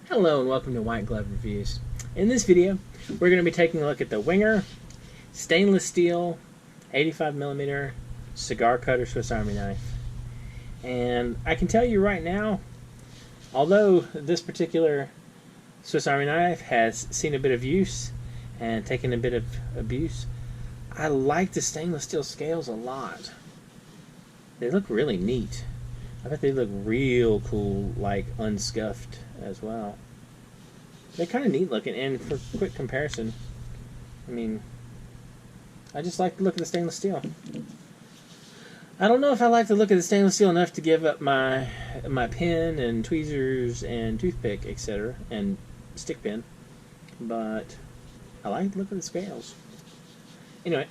Hello and welcome to White Glove Reviews. In this video, we're going to be taking a look at the Wenger stainless steel 85mm cigar cutter Swiss Army knife. And I can tell you right now, although this particular Swiss Army knife has seen a bit of use and taken a bit of abuse, I like the stainless steel scales a lot. They look really neat. I bet they look real cool, like unscuffed as well. They're kind of neat looking, and for quick comparison, I mean, I just like the look of the stainless steel. I don't know if I like the look of the stainless steel enough to give up my pen and tweezers and toothpick, etc., and stick pin, but I like the look of the scales. Anyway,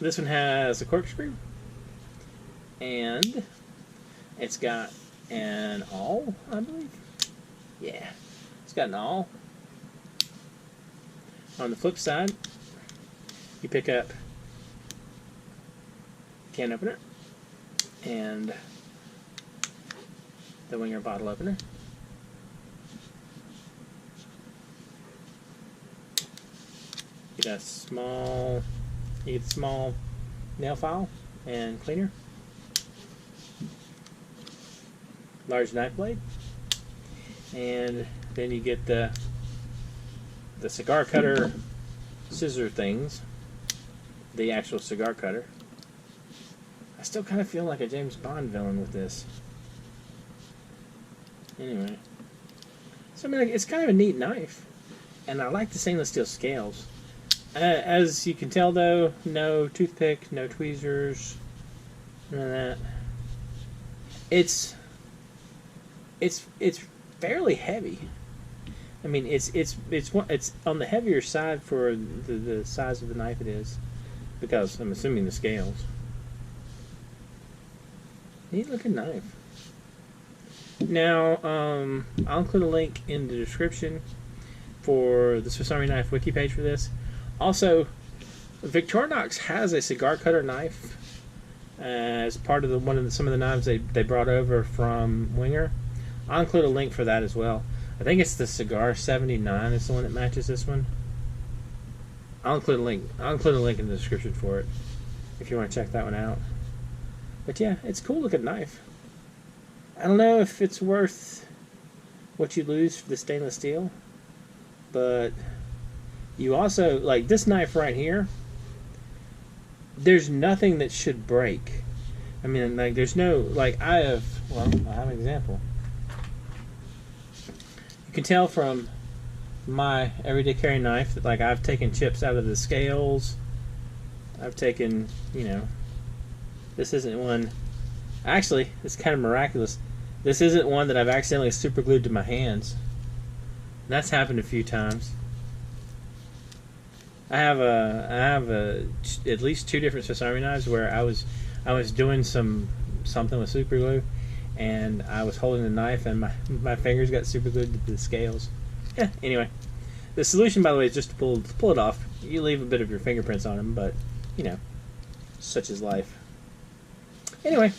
this one has a corkscrew, and it's got an awl, I believe. Yeah, it's got an awl. On the flip side, you pick up can opener and the Wenger bottle opener. You get a small nail file and cleaner. Large knife blade, and then you get the cigar cutter scissor things, the actual cigar cutter. I still kind of feel like a James Bond villain with this. Anyway, so I mean, it's kind of a neat knife, and I like the stainless steel scales. As you can tell, though, no toothpick, no tweezers, none of that. It's fairly heavy. I mean, it's on the heavier side for the size of the knife it is, because I'm assuming the scales. Neat looking knife. Now, I'll include a link in the description for the Swiss Army knife wiki page for this. Also, Victorinox has a cigar cutter knife as part of some of the knives they brought over from Wenger. I'll include a link for that as well. I think it's the Cigar 79 is the one that matches this one. I'll include a link. I'll include a link in the description for it if you want to check that one out. But yeah, it's a cool looking knife. I don't know if it's worth what you lose for the stainless steel, but you also, like this knife right here, there's nothing that should break. I mean, like there's no, like I have an example. You can tell from my everyday carry knife that like I've taken chips out of the scales. I've taken, this isn't one. Actually, it's kind of miraculous. This isn't one that I've accidentally super glued to my hands. That's happened a few times. I have at least two different Swiss Army knives where I was doing something with super glue, and I was holding the knife and my fingers got super glued to the scales. Yeah, anyway. The solution, by the way, is just to pull it off. You leave a bit of your fingerprints on them, but, such is life. Anyway,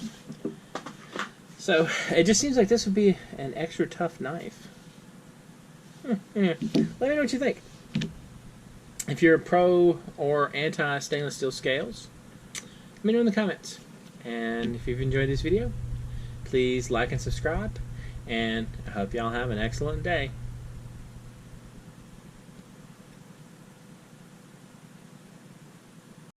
so it just seems like this would be an extra tough knife. Let me know what you think. If you're a pro or anti stainless steel scales, let me know in the comments. And if you've enjoyed this video, please like and subscribe, and I hope y'all have an excellent day.